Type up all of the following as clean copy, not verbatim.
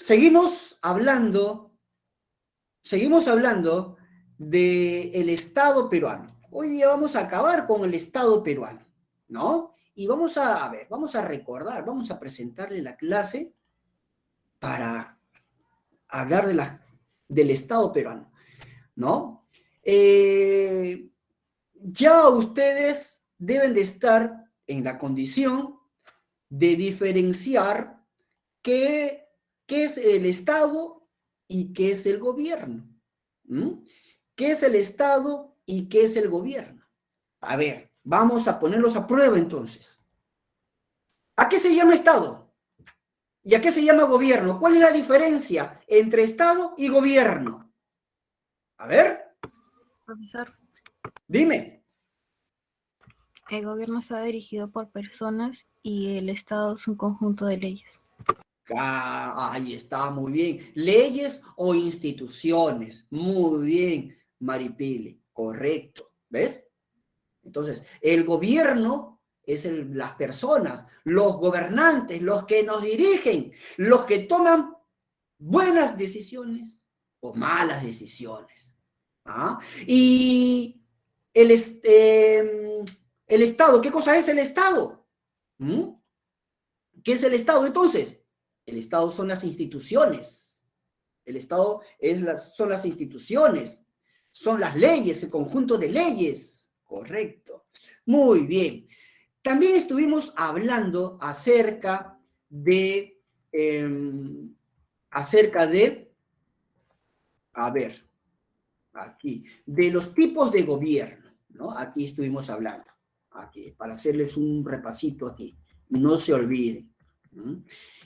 seguimos hablando del Estado peruano. Hoy día vamos a acabar con el Estado peruano, ¿no? Y vamos a ver, vamos a recordar, vamos a presentarle la clase para hablar del Estado peruano, ¿no? Ya ustedes deben de estar en la condición de diferenciar qué es el Estado y qué es el gobierno. ¿Mm? ¿Qué es el Estado y qué es el gobierno? A ver, vamos a ponerlos a prueba entonces. ¿A qué se llama Estado? ¿Y a qué se llama gobierno? ¿Cuál es la diferencia entre Estado y gobierno? A ver, Profesor, dime. el gobierno está dirigido por personas y el Estado es un conjunto de leyes. Ahí está, muy bien. Leyes o instituciones. Muy bien, Maripili. Correcto. ¿Ves? Entonces, el gobierno es las personas, los gobernantes, los que nos dirigen, los que toman buenas decisiones o malas decisiones. ¿Ah? Y el Estado, ¿qué cosa es el Estado? ¿Mm? ¿Qué es el Estado entonces? El Estado son las instituciones. El Estado son las instituciones, son las leyes, el conjunto de leyes. Correcto. Muy bien. También estuvimos hablando acerca de, a ver, aquí, de los tipos de gobierno, ¿no? Aquí estuvimos hablando, aquí, para hacerles un repasito aquí, no se olviden. ¿Mm?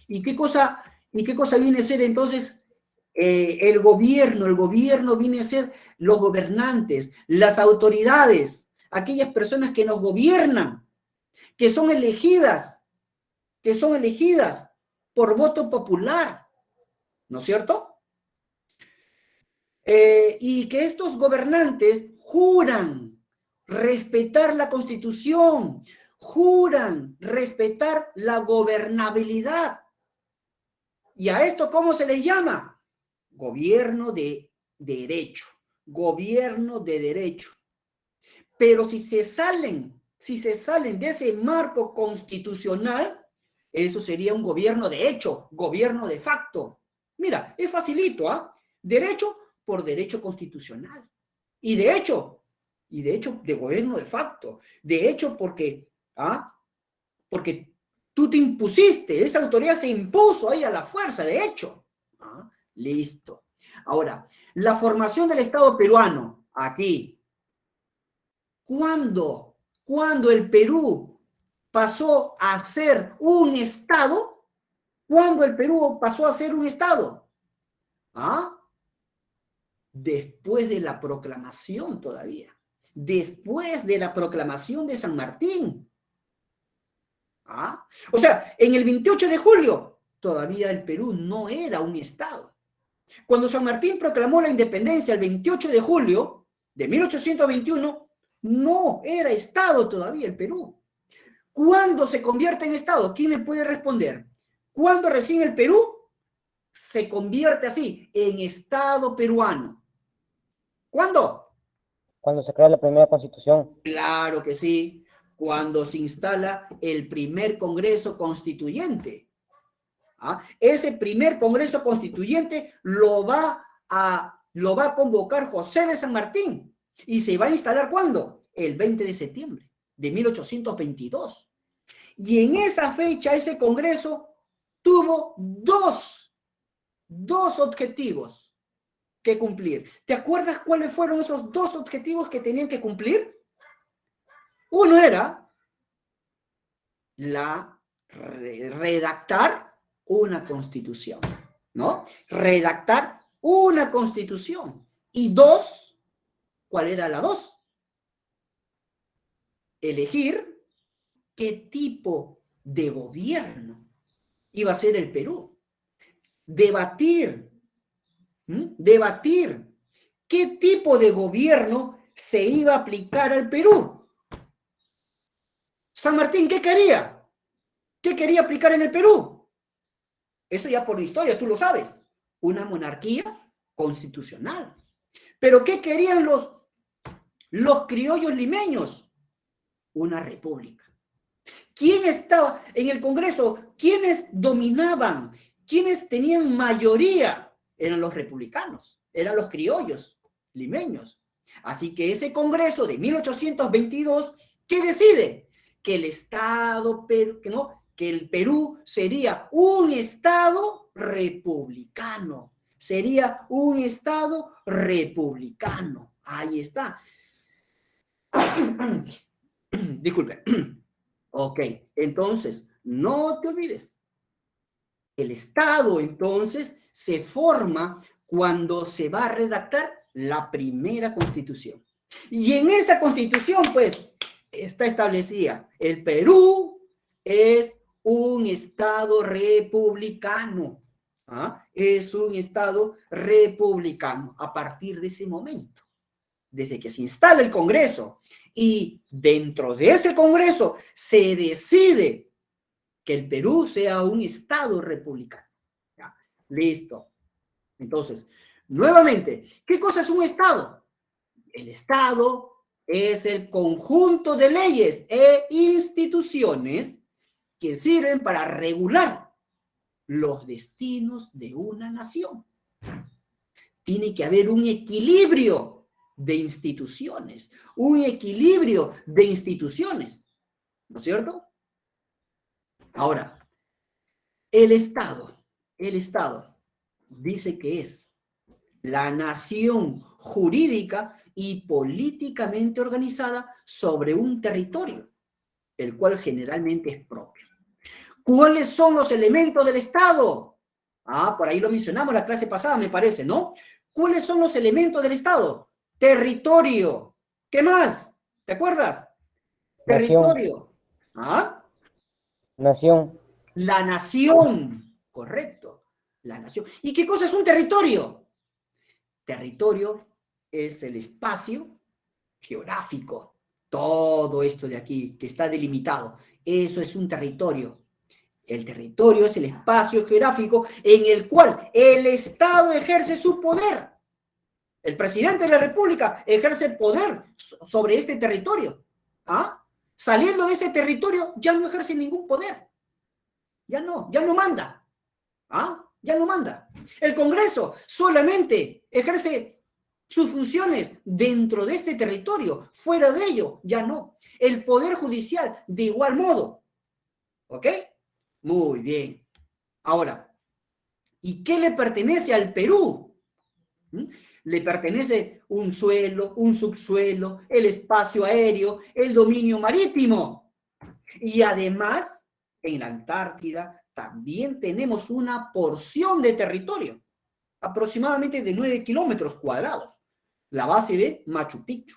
¿Y qué cosa viene a ser entonces el gobierno? El gobierno viene a ser los gobernantes, las autoridades, aquellas personas que nos gobiernan, que son elegidas por voto popular, ¿no es cierto? Y que estos gobernantes juran respetar la Constitución, juran respetar la gobernabilidad. ¿Y a esto cómo se les llama? Gobierno de derecho, gobierno de derecho. Pero si se salen de ese marco constitucional, eso sería un gobierno de hecho, gobierno de facto. Mira, es facilito, ¿ah? Derecho por derecho constitucional. Y de hecho de gobierno de facto. De hecho porque tú te impusiste, esa autoridad se impuso ahí a la fuerza, de hecho. ¿Ah? Listo. Ahora, la formación del Estado peruano, aquí. ¿Cuándo el Perú pasó a ser un Estado? ¿Cuándo el Perú pasó a ser un Estado? ¿Ah? Después de la proclamación todavía. Después de la proclamación de San Martín. ¿Ah? O sea, en el 28 de julio todavía el Perú no era un Estado. Cuando San Martín proclamó la independencia el 28 de julio de 1821, no era Estado todavía el Perú. ¿Cuándo se convierte en Estado? ¿Quién me puede responder? ¿Cuándo recién el Perú se convierte así en Estado peruano? ¿Cuándo? Cuando se crea la primera constitución. Claro que sí, cuando se instala el primer Congreso Constituyente. ¿Ah? Ese primer Congreso Constituyente lo va a convocar José de San Martín. ¿Y se va a instalar cuándo? El 20 de septiembre de 1822. Y en esa fecha, ese Congreso tuvo dos objetivos que cumplir. ¿Te acuerdas cuáles fueron esos dos objetivos que tenían que cumplir? Uno era redactar una constitución, ¿no? Redactar una constitución. Y dos, ¿cuál era la dos? Elegir qué tipo de gobierno iba a ser el Perú. Debatir qué tipo de gobierno se iba a aplicar al Perú. San Martín, ¿qué quería? ¿Qué quería aplicar en el Perú? Eso ya por historia, tú lo sabes. Una monarquía constitucional. ¿Pero qué querían los criollos limeños? Una república. ¿Quién estaba en el Congreso? ¿Quiénes dominaban? ¿Quiénes tenían mayoría? Eran los republicanos, eran los criollos limeños. Así que ese Congreso de 1822, ¿qué decide? Que el Estado, que el Perú sería un Estado republicano. Sería un Estado republicano. Ahí está. Disculpe. Ok, entonces, no te olvides. El Estado, entonces, se forma cuando se va a redactar la primera Constitución. Y en esa Constitución, pues, está establecida, el Perú es un Estado republicano. ¿Ah? Es un Estado republicano a partir de ese momento. Desde que se instala el Congreso y dentro de ese Congreso se decide que el Perú sea un Estado republicano. Ya, listo. Entonces, nuevamente, ¿qué cosa es un Estado? El Estado es el conjunto de leyes e instituciones que sirven para regular los destinos de una nación. Tiene que haber un equilibrio de instituciones, un equilibrio de instituciones, ¿no es cierto? Ahora, el Estado dice que es la nación jurídica y políticamente organizada sobre un territorio, el cual generalmente es propio. ¿Cuáles son los elementos del Estado? Ah, por ahí lo mencionamos la clase pasada, me parece, ¿no? ¿Cuáles son los elementos del Estado? Territorio. ¿Qué más? ¿Te acuerdas? Nación. Territorio. ¿Ah? Nación. La nación. Correcto. La nación. ¿Y qué cosa es un territorio? Territorio es el espacio geográfico. Todo esto de aquí que está delimitado. Eso es un territorio. El territorio es el espacio geográfico en el cual el Estado ejerce su poder. El presidente de la República ejerce poder sobre este territorio. ¿Ah? Saliendo de ese territorio ya no ejerce ningún poder. Ya no manda. ¿Ah? Ya no manda. El Congreso solamente ejerce sus funciones dentro de este territorio. Fuera de ello, ya no. El Poder Judicial, de igual modo. ¿Ok? Muy bien. Ahora, ¿y qué le pertenece al Perú? Le pertenece un suelo, un subsuelo, el espacio aéreo, el dominio marítimo. Y además, en la Antártida también tenemos una porción de territorio, aproximadamente de 9 kilómetros cuadrados. La base de Machu Picchu.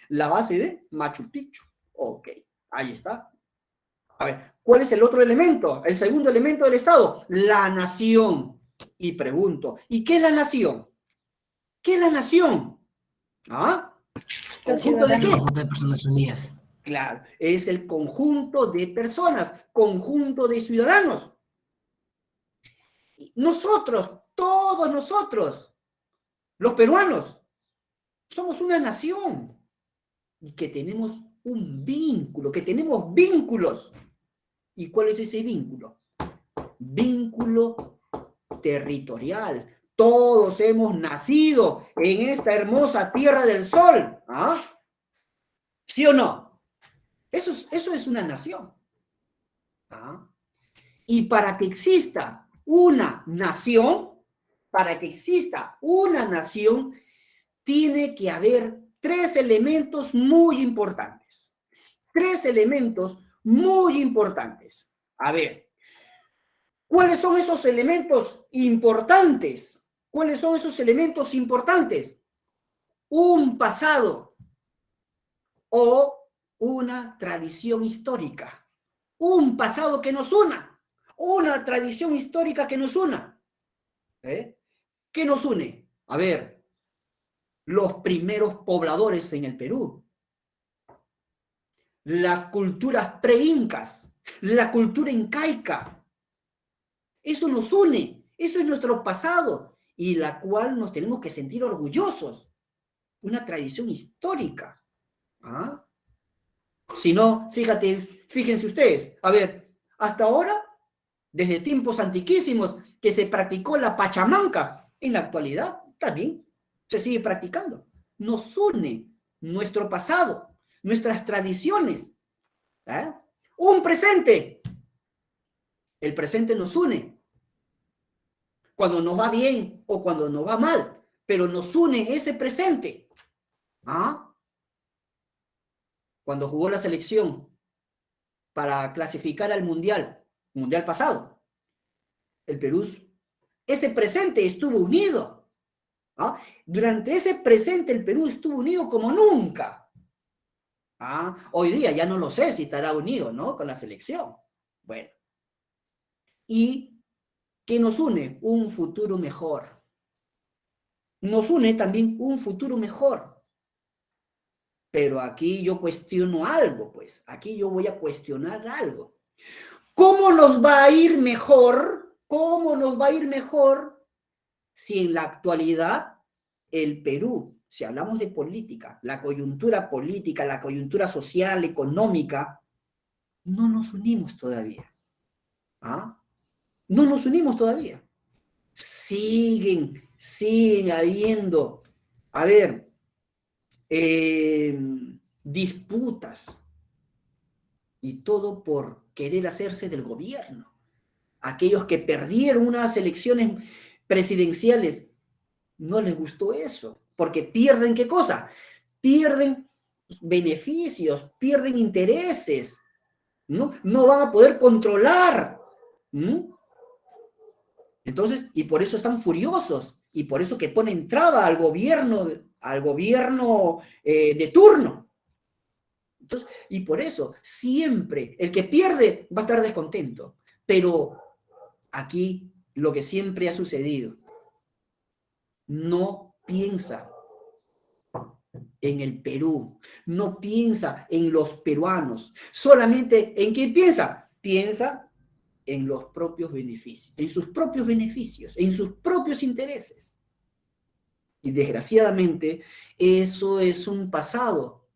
La base de Machu Picchu. Ok, ahí está. A ver, ¿cuál es el otro elemento? El segundo elemento del Estado, la nación. Y pregunto, ¿y qué es la nación? ¿Qué es la nación? ¿Ah? ¿Conjunto de qué? Conjunto de personas unidas. Claro, es el conjunto de personas, conjunto de ciudadanos. Nosotros, todos nosotros, los peruanos, somos una nación y que tenemos un vínculo, que tenemos vínculos. ¿Y cuál es ese vínculo? Vínculo territorial. Todos hemos nacido en esta hermosa tierra del sol. ¿Ah? ¿Sí o no? Eso es una nación. ¿Ah? Y para que exista una nación, tiene que haber tres elementos muy importantes. Tres elementos muy importantes. A ver, ¿cuáles son esos elementos importantes? ¿Cuáles son esos elementos importantes? Un pasado o una tradición histórica. Un pasado que nos una. Una tradición histórica que nos una. ¿Qué nos une? A ver, los primeros pobladores en el Perú. Las culturas pre-incas. La cultura incaica. Eso nos une, eso es nuestro pasado y la cual nos tenemos que sentir orgullosos. Una tradición histórica. ¿Ah? Si no, fíjense ustedes, a ver, hasta ahora, desde tiempos antiquísimos, que se practicó la pachamanca, en la actualidad también se sigue practicando. Nos une nuestro pasado, nuestras tradiciones. ¿Eh? Un presente. El presente nos une. Cuando nos va bien o cuando nos va mal, pero nos une ese presente. ¿Ah? Cuando jugó la selección para clasificar al mundial pasado, el Perú, ese presente estuvo unido. ¿Ah? Durante ese presente el Perú estuvo unido como nunca. ¿Ah? Hoy día ya no lo sé si estará unido, ¿no? Con la selección. Bueno. ¿Y qué nos une? Un futuro mejor. Nos une también un futuro mejor. Pero aquí yo cuestiono algo, pues. Aquí yo voy a cuestionar algo. ¿Cómo nos va a ir mejor? ¿Cómo nos va a ir mejor si en la actualidad el Perú, si hablamos de política, la coyuntura política, la coyuntura social, económica, no nos unimos todavía? ¿Ah? No nos unimos todavía. Siguen habiendo, a ver, disputas y todo por querer hacerse del gobierno. Aquellos que perdieron unas elecciones presidenciales, no les gustó eso, porque pierden ¿qué cosa? Pierden beneficios, pierden intereses, ¿no? No van a poder controlar. Entonces, y por eso están furiosos, y por eso que ponen traba al gobierno de turno. Entonces, y por eso, siempre, el que pierde va a estar descontento. Pero aquí, lo que siempre ha sucedido, no piensa en el Perú, no piensa en los peruanos, solamente ¿en quién piensa? Piensa en los propios beneficios, en sus propios beneficios, en sus propios intereses. Y desgraciadamente, eso es un pasado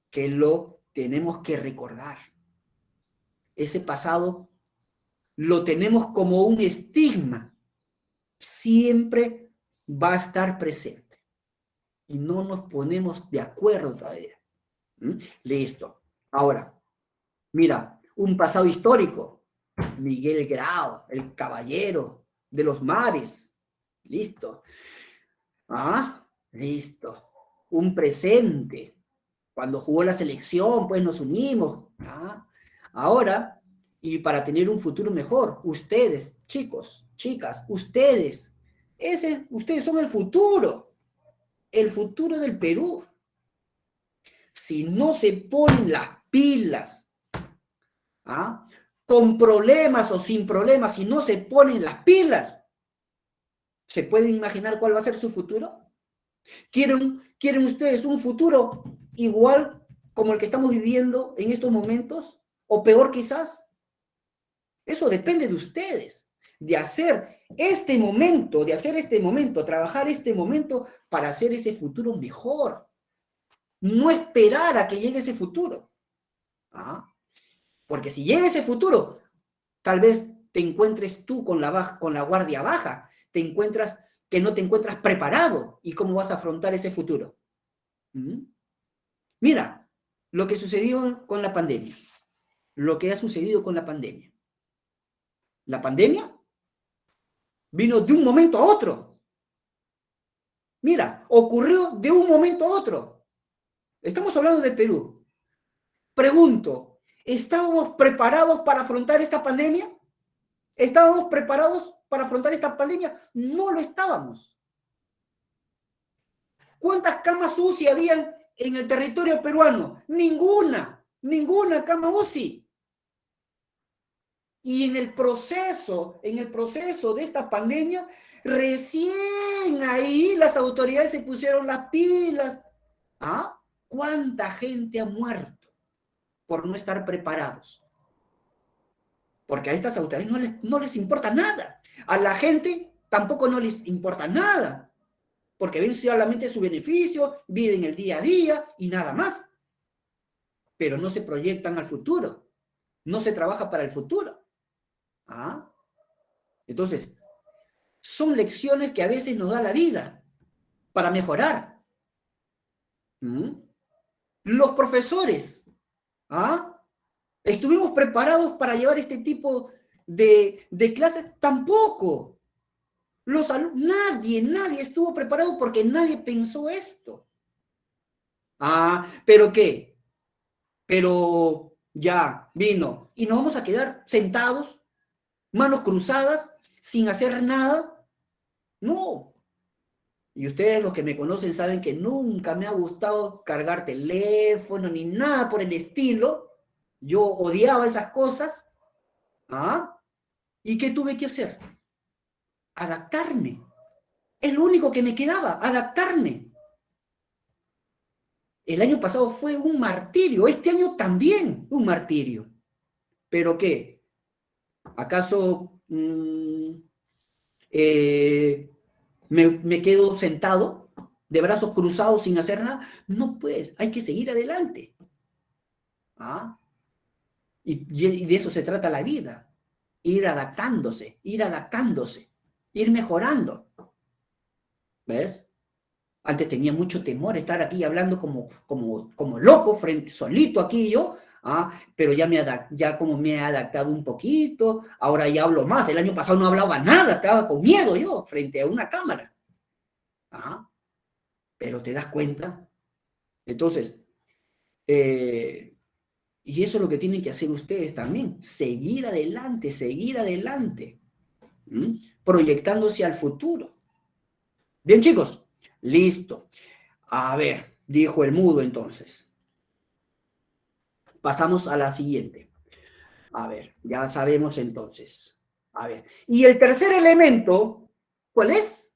que lo tenemos que recordar. Ese pasado lo tenemos como un estigma. Siempre va a estar presente. Y no nos ponemos de acuerdo todavía. Listo. Ahora, mira, un pasado histórico. Miguel Grau, el caballero de los mares. Listo. Ah, listo. Un presente. Cuando jugó la selección, pues nos unimos. ¿Ah? Ahora, y para tener un futuro mejor, ustedes, chicos, chicas, ustedes son el futuro del Perú. Si no se ponen las pilas, ¿ah? Con problemas o sin problemas, si no se ponen las pilas, ¿se pueden imaginar cuál va a ser su futuro? ¿Quieren ustedes un futuro igual como el que estamos viviendo en estos momentos? ¿O peor quizás? Eso depende de ustedes, de hacer este momento, trabajar este momento para hacer ese futuro mejor. No esperar a que llegue ese futuro. ¿Ah? Porque si llega ese futuro, tal vez te encuentres tú con la guardia baja, que no te encuentras preparado. ¿Y cómo vas a afrontar ese futuro? Mira, lo que sucedió con la pandemia. Lo que ha sucedido con la pandemia. La pandemia vino de un momento a otro. Mira, ocurrió de un momento a otro. Estamos hablando del Perú. Pregunto, ¿estábamos preparados para afrontar esta pandemia? ¿Estábamos preparados para afrontar esta pandemia? No lo estábamos. ¿Cuántas camas UCI habían en el territorio peruano? Ninguna cama UCI. Y en el proceso de esta pandemia, recién ahí las autoridades se pusieron las pilas. ¿Ah? ¿Cuánta gente ha muerto por no estar preparados? porque a estas autoridades no les importa nada. A la gente tampoco no les importa nada, porque ven solamente su beneficio, viven el día a día y nada más. Pero no se proyectan al futuro, no se trabaja para el futuro. ¿Ah? Entonces, son lecciones que a veces nos da la vida para mejorar. ¿Mm? Los profesores, ¿ah? ¿Estuvimos preparados para llevar este tipo de clases? Tampoco. Nadie estuvo preparado porque nadie pensó esto. Ah, ¿pero qué? Pero ya vino y nos vamos a quedar sentados, manos cruzadas, sin hacer nada. No. Y ustedes, los que me conocen, saben que nunca me ha gustado cargar teléfono ni nada por el estilo. Yo odiaba esas cosas. ¿Ah? ¿Y qué tuve que hacer? Adaptarme. Es lo único que me quedaba, adaptarme. El año pasado fue un martirio, este año también un martirio. ¿Pero qué? ¿Acaso me quedo sentado, de brazos cruzados sin hacer nada? No, pues, hay que seguir adelante. ¿Ah? Y de eso se trata la vida. Ir adaptándose, ir mejorando. ¿Ves? Antes tenía mucho temor estar aquí hablando como loco, solito aquí yo, pero ya como me he adaptado un poquito, ahora ya hablo más. El año pasado no hablaba nada, estaba con miedo yo frente a una cámara. Pero te das cuenta. Entonces, y eso es lo que tienen que hacer ustedes también, seguir adelante, proyectándose al futuro. Bien, chicos, listo. A ver, dijo el mudo entonces. Pasamos a la siguiente. A ver, ya sabemos entonces. A ver, y el tercer elemento, ¿cuál es?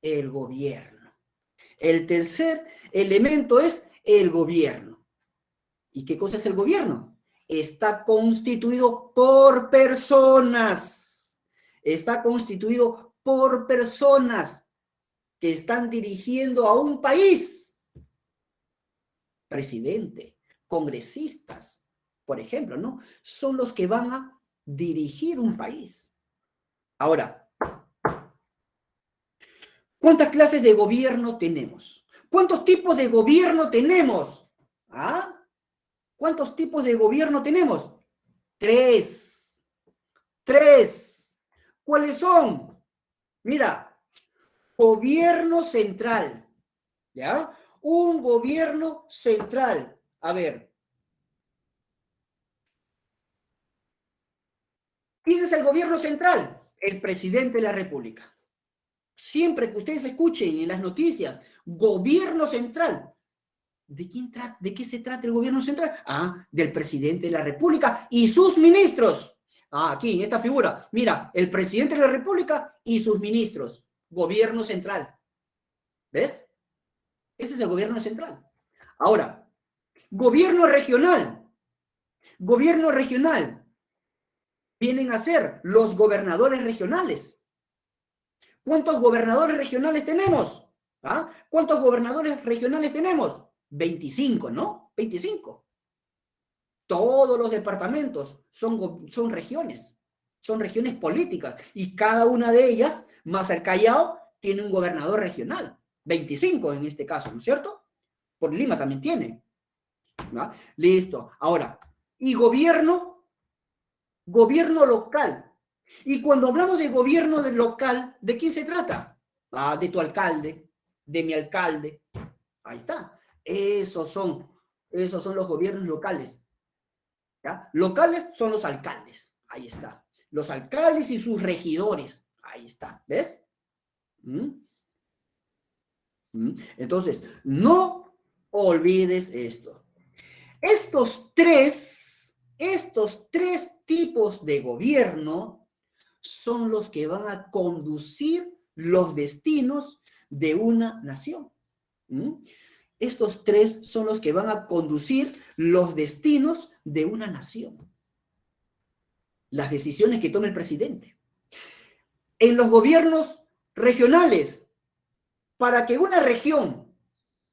El gobierno. El tercer elemento es el gobierno. ¿Y qué cosa es el gobierno? Está constituido por personas. Está constituido por personas que están dirigiendo a un país. Presidente, congresistas, por ejemplo, ¿no? Son los que van a dirigir un país. Ahora, ¿cuántas clases de gobierno tenemos? ¿Cuántos tipos de gobierno tenemos? ¿Cuántos tipos de gobierno tenemos? Tres. ¿Cuáles son? Mira, gobierno central, ¿ya? Un gobierno central. A ver. ¿Quién es el gobierno central? El presidente de la República. Siempre que ustedes escuchen en las noticias, gobierno central. ¿De qué se trata el gobierno central? Del presidente de la República y sus ministros. Aquí en esta figura, mira, el presidente de la República y sus ministros. Gobierno central. ¿Ves? Ese es el gobierno central. Ahora, gobierno regional. Gobierno regional. Vienen a ser los gobernadores regionales. ¿Cuántos gobernadores regionales tenemos? ¿Cuántos gobernadores regionales tenemos? 25, ¿no? 25. Todos los departamentos son regiones políticas, y cada una de ellas, más el Callao, tiene un gobernador regional. 25 en este caso, ¿no es cierto? Por Lima también tiene. Listo. Ahora, y gobierno local. Y cuando hablamos de gobierno local, ¿de quién se trata? De tu alcalde, de mi alcalde. Ahí está. Esos son los gobiernos locales. ¿Ya? Locales son los alcaldes. Ahí está. Los alcaldes y sus regidores. Ahí está. ¿Ves? Entonces, no olvides esto. Estos tres tipos de gobierno son los que van a conducir los destinos de una nación. Estos tres son los que van a conducir los destinos de una nación. las decisiones que tome el presidente. En los gobiernos regionales, para que una región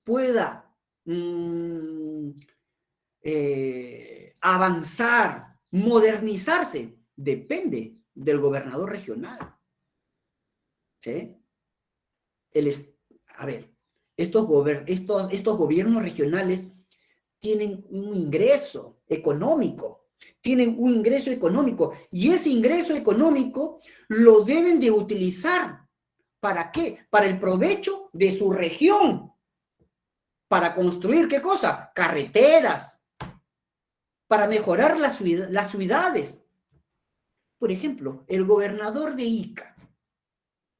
pueda avanzar, modernizarse, depende del gobernador regional. ¿Sí? A ver, estos gobiernos regionales tienen un ingreso económico, y ese ingreso económico lo deben de utilizar. ¿Para qué? Para el provecho de su región. Para construir, ¿qué cosa? Carreteras. Para mejorar las ciudades. Por ejemplo, el gobernador de Ica.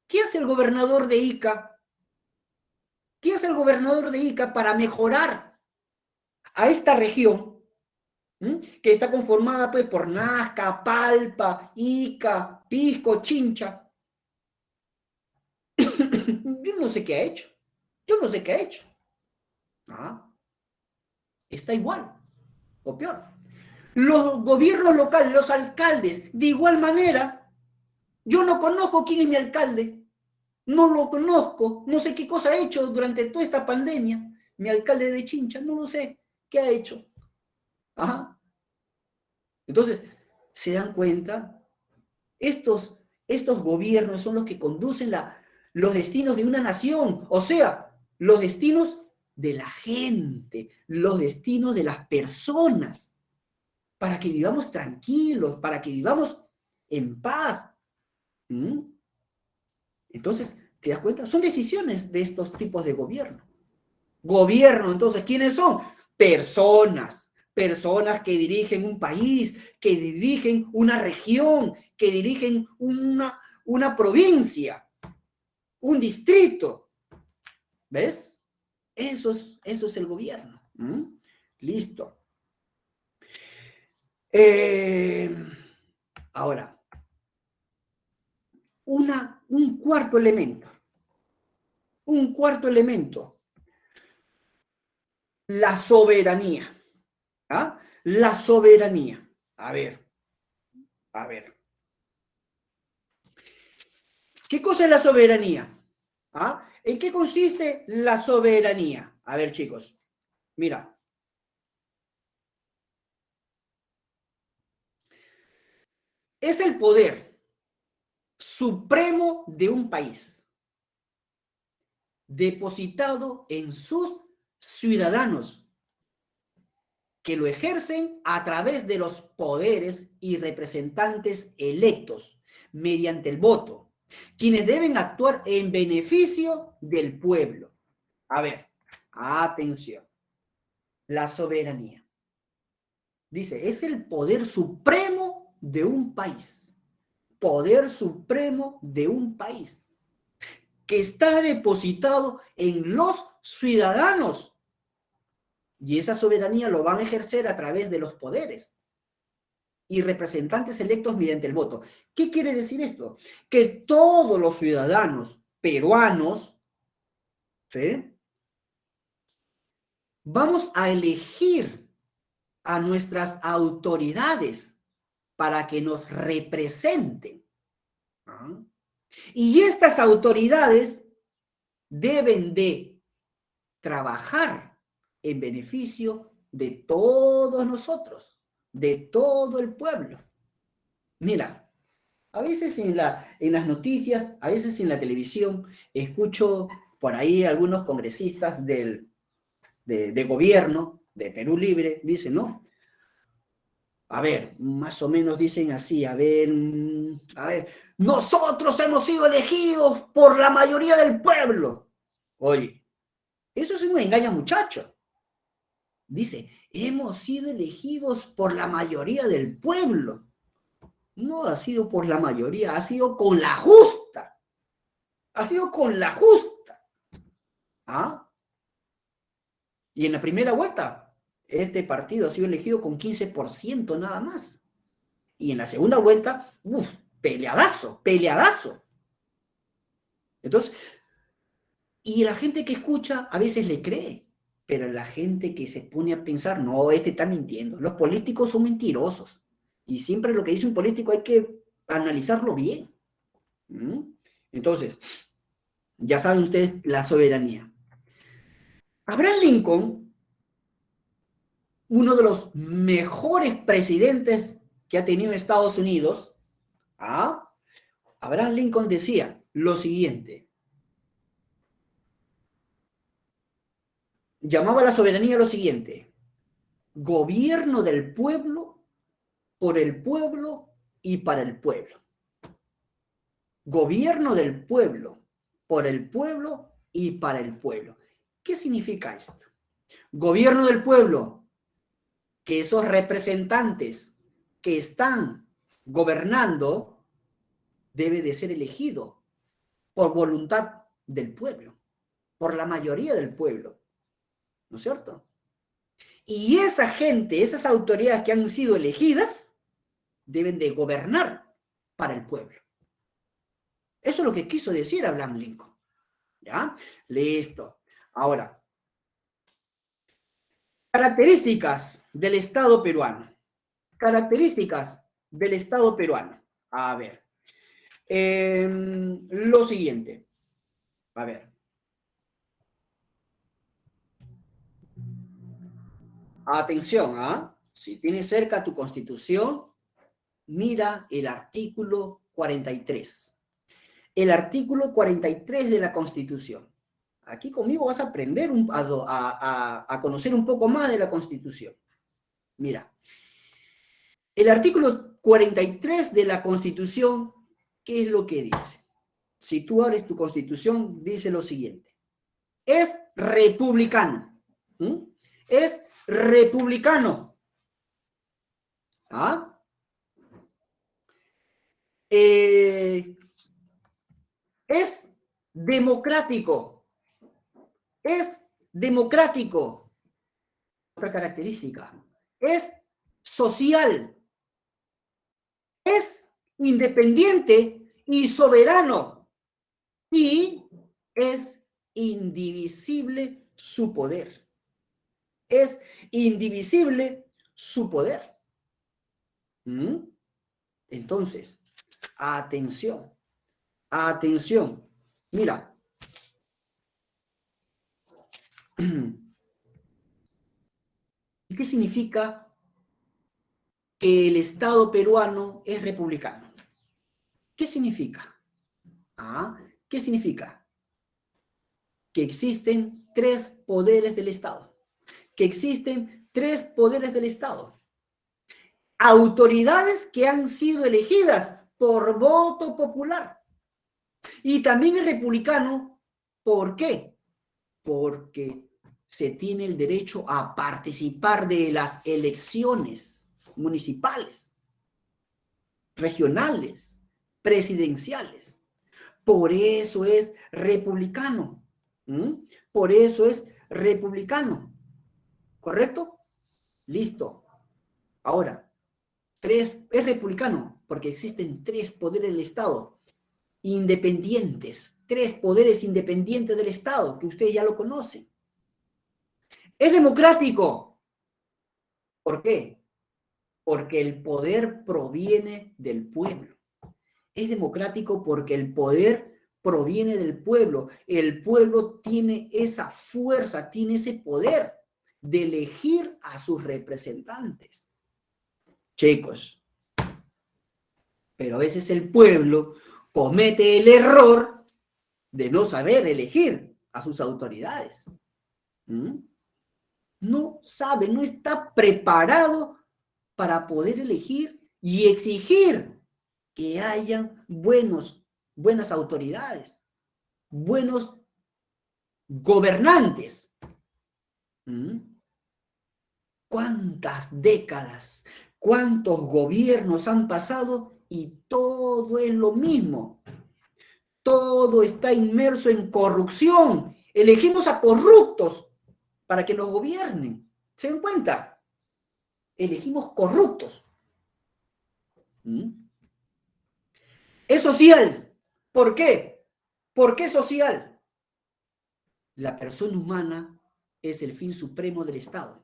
¿Qué hace el gobernador de Ica? ¿Qué hace el gobernador de Ica para mejorar a esta región? Que está conformada pues, por Nazca, Palpa, Ica, Pisco, Chincha. Yo no sé qué ha hecho. Está igual o peor. Los gobiernos locales, los alcaldes, de igual manera, yo no conozco quién es mi alcalde, no lo conozco, no sé qué cosa ha hecho durante toda esta pandemia, mi alcalde de Chincha, no lo sé, ¿qué ha hecho? Entonces, ¿se dan cuenta? Estos gobiernos son los que conducen los destinos de una nación, o sea, los destinos de la gente, los destinos de las personas, para que vivamos tranquilos, para que vivamos en paz. Entonces, ¿te das cuenta? Son decisiones de estos tipos de gobierno. Gobierno, entonces, ¿quiénes son? Personas que dirigen un país, que dirigen una región, que dirigen una provincia, un distrito. ¿Ves? Eso es el gobierno. Listo. Ahora, un cuarto elemento. La soberanía. La soberanía. A ver. ¿Qué cosa es la soberanía? ¿En qué consiste la soberanía? A ver, chicos. Mira. Es el poder supremo de un país, depositado en sus ciudadanos, que lo ejercen a través de los poderes y representantes electos mediante el voto, quienes deben actuar en beneficio del pueblo. A ver, atención. La soberanía. Dice, es el poder supremo de un país. Poder supremo de un país que está depositado en los ciudadanos. Y esa soberanía lo van a ejercer a través de los poderes y representantes electos mediante el voto. ¿Qué quiere decir esto? Que todos los ciudadanos peruanos, ¿sí?, vamos a elegir a nuestras autoridades para que nos representen. Y estas autoridades deben de trabajar en beneficio de todos nosotros, de todo el pueblo. Mira, a veces en las noticias, a veces en la televisión, escucho por ahí algunos congresistas de gobierno de Perú Libre, dicen, ¿no? A ver, más o menos dicen así, a ver, nosotros hemos sido elegidos por la mayoría del pueblo. Oye, eso es un engaño, muchacho. Dice, hemos sido elegidos por la mayoría del pueblo. No ha sido por la mayoría, ha sido con la justa. Ha sido con la justa. Y en la primera vuelta, este partido ha sido elegido con 15% nada más. Y en la segunda vuelta, peleadazo. Entonces, y la gente que escucha a veces le cree, pero la gente que se pone a pensar, no, este está mintiendo. Los políticos son mentirosos. Y siempre lo que dice un político hay que analizarlo bien. Entonces, ya saben ustedes la soberanía. Abraham Lincoln, uno de los mejores presidentes que ha tenido Estados Unidos, Abraham Lincoln decía lo siguiente. Llamaba a la soberanía lo siguiente: gobierno del pueblo, por el pueblo y para el pueblo. Gobierno del pueblo, por el pueblo y para el pueblo. ¿Qué significa esto? Gobierno del pueblo, que esos representantes que están gobernando debe de ser elegido por voluntad del pueblo, por la mayoría del pueblo, ¿no es cierto? Y esa gente, esas autoridades que han sido elegidas, deben de gobernar para el pueblo. Eso es lo que quiso decir Abraham Lincoln. ¿Ya? Listo. Ahora, características del Estado peruano. Características del Estado peruano. A ver. Lo siguiente. A ver. Atención, ¿ah? Si tienes cerca tu Constitución, mira el artículo 43. El artículo 43 de la Constitución. Aquí conmigo vas a aprender a conocer un poco más de la Constitución. Mira, el artículo 43 de la Constitución, ¿qué es lo que dice? Si tú abres tu Constitución, dice lo siguiente. Es republicano. Es republicano. ¿Ah? Es democrático. Es democrático. Otra característica. Es social. Es independiente y soberano. Y es indivisible su poder. Es indivisible su poder. Entonces, atención. Atención. Mira. ¿Qué significa que el Estado peruano es republicano? ¿Qué significa? ¿Qué significa? Que existen 3 poderes del Estado. Que existen 3 poderes del Estado. Autoridades que han sido elegidas por voto popular. Y también es republicano. ¿Por qué? Porque se tiene el derecho a participar de las elecciones municipales, regionales, presidenciales. Por eso es republicano. Por eso es republicano. ¿Correcto? Listo. Ahora, es republicano porque existen 3 poderes del Estado independientes, 3 poderes independientes del Estado, que ustedes ya lo conocen. Es democrático. ¿Por qué? Porque el poder proviene del pueblo. Es democrático porque el poder proviene del pueblo. El pueblo tiene esa fuerza, tiene ese poder de elegir a sus representantes. Chicos, pero a veces el pueblo comete el error de no saber elegir a sus autoridades. No sabe, no está preparado para poder elegir y exigir que hayan buenas autoridades, buenos gobernantes. ¿Cuántas décadas, cuántos gobiernos han pasado y todo es lo mismo? Todo está inmerso en corrupción. Elegimos a corruptos para que nos gobiernen. ¿Se dan cuenta? Elegimos corruptos. Es social. ¿Por qué? ¿Por qué social? La persona humana es el fin supremo del Estado.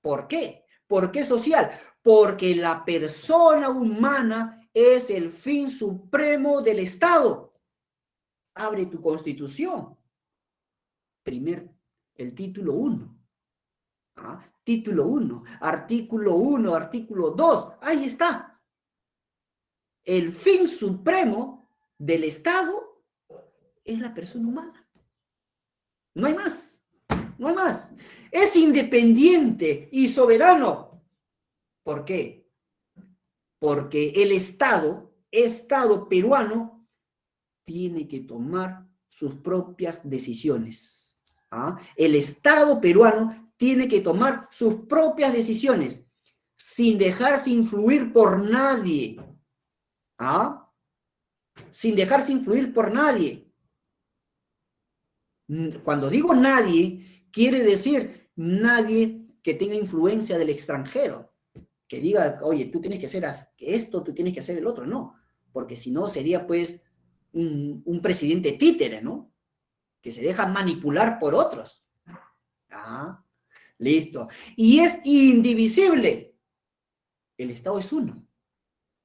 ¿Por qué? ¿Por qué social? Porque la persona humana es el fin supremo del Estado. Abre tu Constitución. El título 1. Título 1, artículo 2. Ahí está. El fin supremo del Estado es la persona humana. No hay más. No hay más. Es independiente y soberano. ¿Por qué? Porque el Estado peruano, tiene que tomar sus propias decisiones. El Estado peruano tiene que tomar sus propias decisiones sin dejarse influir por nadie. Sin dejarse influir por nadie. Cuando digo nadie, quiere decir nadie que tenga influencia del extranjero. Que diga, oye, tú tienes que hacer esto, tú tienes que hacer el otro. No, porque si no sería pues un presidente títere, ¿no? Que se deja manipular por otros. Listo. Y es indivisible. El Estado es uno.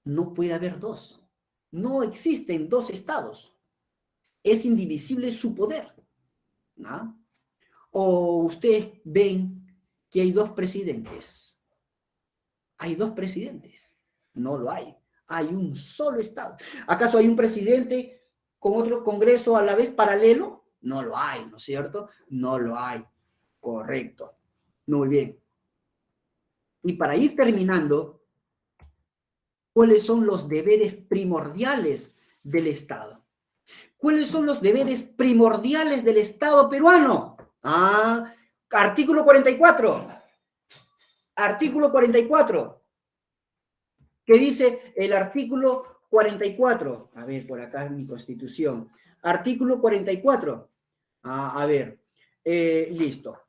No puede haber dos. No existen dos estados. Es indivisible su poder. O ustedes ven que hay dos presidentes. Hay dos presidentes. No lo hay. Hay un solo estado. ¿Acaso hay un presidente con otro congreso a la vez paralelo? No lo hay, ¿no es cierto? No lo hay. Correcto. Muy bien. Y para ir terminando, ¿cuáles son los deberes primordiales del Estado? ¿Cuáles son los deberes primordiales del Estado peruano? Artículo 44. Artículo 44. ¿Qué dice el artículo 44? A ver, por acá es mi Constitución. Artículo 44. A ver, listo.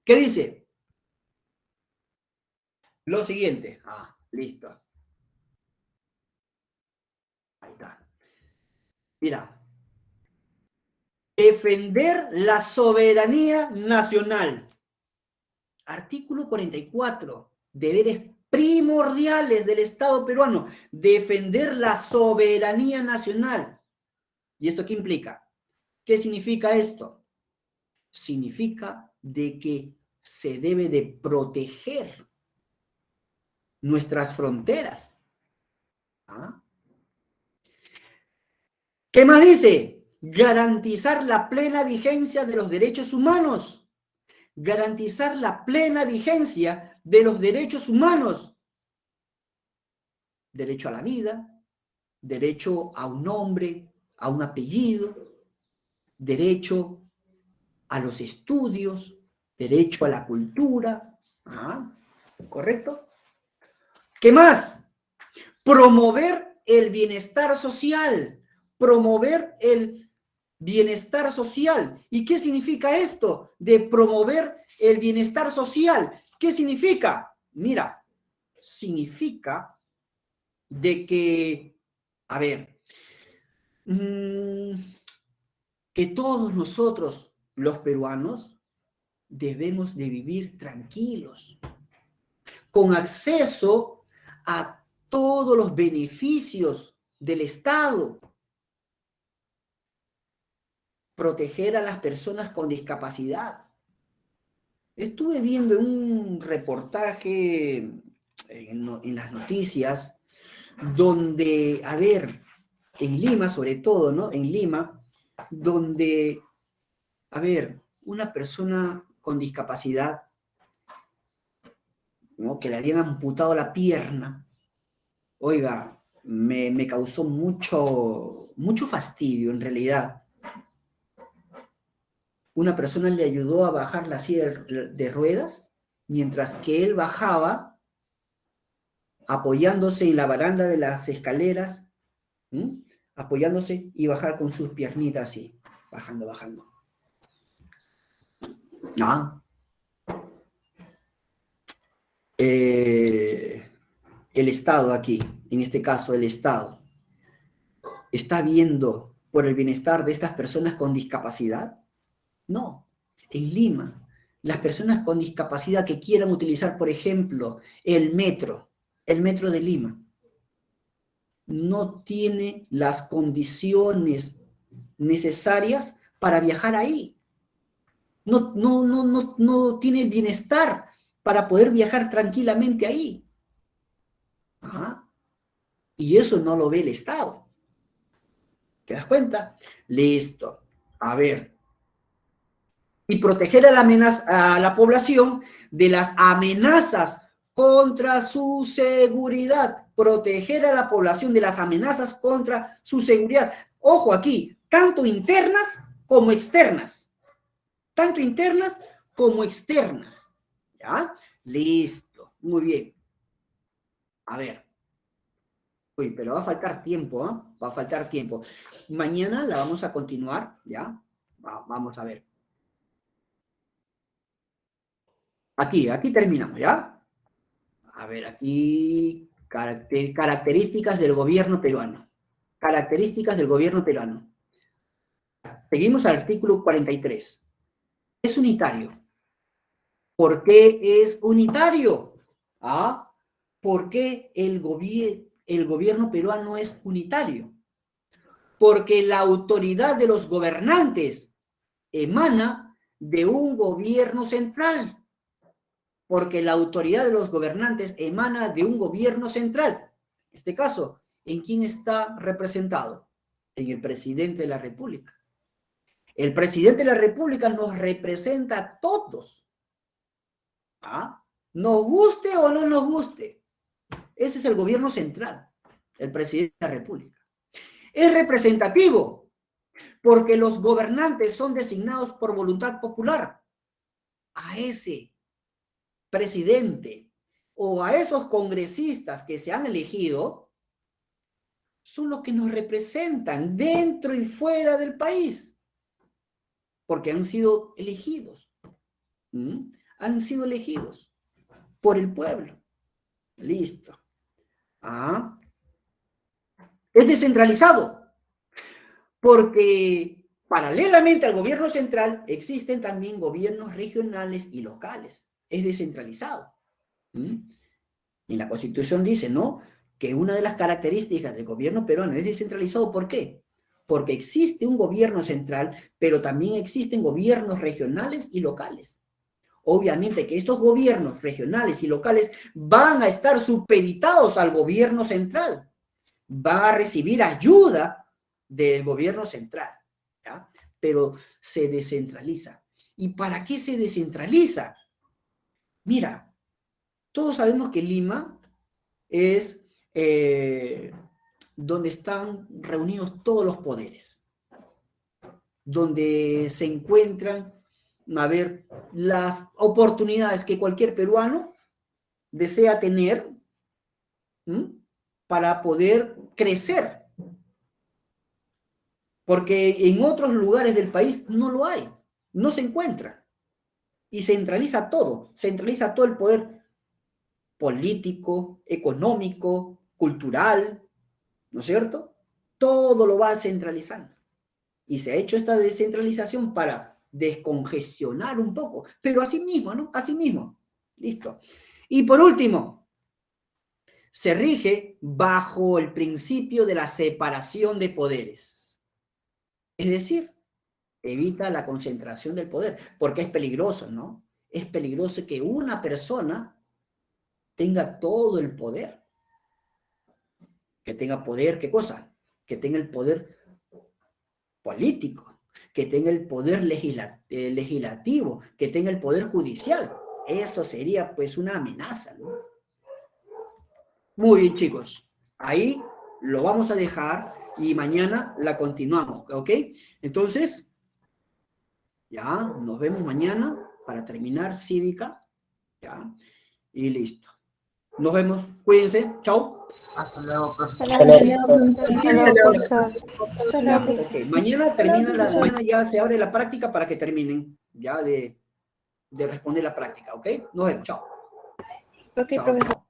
¿Qué dice? Lo siguiente. Listo. Ahí está. Mira. Defender la soberanía nacional. Artículo 44. Deberes primordiales del Estado peruano. Defender la soberanía nacional. ¿Y esto qué implica? ¿Qué significa esto? Significa de que se debe de proteger nuestras fronteras. ¿Qué más dice? Garantizar la plena vigencia de los derechos humanos. Garantizar la plena vigencia de los derechos humanos. Derecho a la vida, derecho a un nombre, a un apellido, derecho a los estudios, derecho a la cultura. ¿Correcto? ¿Qué más? Promover el bienestar social. Promover el bienestar social. ¿Y qué significa esto de promover el bienestar social? ¿Qué significa? Mira, significa de que, a ver, que todos nosotros, los peruanos, debemos de vivir tranquilos, con acceso a todos los beneficios del Estado. Proteger a las personas con discapacidad. Estuve viendo un reportaje en las noticias donde, a ver, en Lima sobre todo, ¿no? En Lima, donde, a ver, una persona con discapacidad, ¿no? Que le habían amputado la pierna, oiga, me causó mucho fastidio en realidad. Una persona le ayudó a bajar la silla de ruedas, mientras que él bajaba, apoyándose en la baranda de las escaleras, apoyándose y bajar con sus piernitas así, bajando. El Estado aquí, en este caso el Estado, ¿está viendo por el bienestar de estas personas con discapacidad? No. En Lima Las personas con discapacidad que quieran utilizar, por ejemplo, el metro de Lima, no tiene las condiciones necesarias para viajar ahí. No tiene el bienestar para poder viajar tranquilamente ahí. Ajá. Y eso no lo ve el Estado. ¿Te das cuenta? Listo. A ver. Y proteger a la población de las amenazas contra su seguridad. Proteger a la población de las amenazas contra su seguridad. Ojo aquí, tanto internas como externas. Tanto internas como externas. ¿Ya? Listo. Muy bien. A ver. Uy, pero va a faltar tiempo, ¿eh? Va a faltar tiempo. Mañana la vamos a continuar, ¿ya? Vamos a ver. Aquí terminamos, ¿ya? A ver, aquí características del gobierno peruano. Características del gobierno peruano. Seguimos al artículo 43. Es unitario. ¿Por qué es unitario? ¿Ah? ¿Por qué el gobierno peruano es unitario? Porque la autoridad de los gobernantes emana de un gobierno central. Porque la autoridad de los gobernantes emana de un gobierno central. En este caso, ¿en quién está representado? En el presidente de la República. El presidente de la República nos representa a todos. ¿Ah? Nos guste o no nos guste. Ese es el gobierno central, el presidente de la República. Es representativo porque los gobernantes son designados por voluntad popular. A ese presidente o a esos congresistas que se han elegido son los que nos representan dentro y fuera del país, porque han sido elegidos. Han sido elegidos por el pueblo. Listo. Es descentralizado, porque paralelamente al gobierno central existen también gobiernos regionales y locales. Es descentralizado. En la Constitución dice, ¿no?, que una de las características del gobierno peruano es descentralizado. ¿Por qué? Porque existe un gobierno central, pero también existen gobiernos regionales y locales. Obviamente que estos gobiernos regionales y locales van a estar supeditados al gobierno central. Van a recibir ayuda del gobierno central, ¿ya? Pero se descentraliza. ¿Y para qué se descentraliza? Mira, todos sabemos que Lima es donde están reunidos todos los poderes, donde se encuentran, a ver, las oportunidades que cualquier peruano desea tener para poder crecer. Porque en otros lugares del país no lo hay, no se encuentra. Y centraliza todo el poder político, económico, cultural, ¿no es cierto? Todo lo va centralizando. Y se ha hecho esta descentralización para descongestionar un poco, pero así mismo, ¿no? Así mismo. Listo. Y por último, se rige bajo el principio de la separación de poderes. Es decir, evita la concentración del poder, porque es peligroso, ¿no? Es peligroso que una persona tenga todo el poder. Que tenga poder, ¿qué cosa? Que tenga el poder político, que tenga el poder legislativo, que tenga el poder judicial. Eso sería pues una amenaza, ¿no? Muy bien, chicos. Ahí lo vamos a dejar y mañana la continuamos, ¿ok? Entonces, ya, nos vemos mañana para terminar cívica, ¿ya? Y listo. Nos vemos. Cuídense. Chao. Hasta luego, profesor. Ok, mañana mañana ya se abre la práctica para que terminen ya de responder la práctica, ¿ok? Nos vemos. Chao. Ok, Chao, profesor. chao.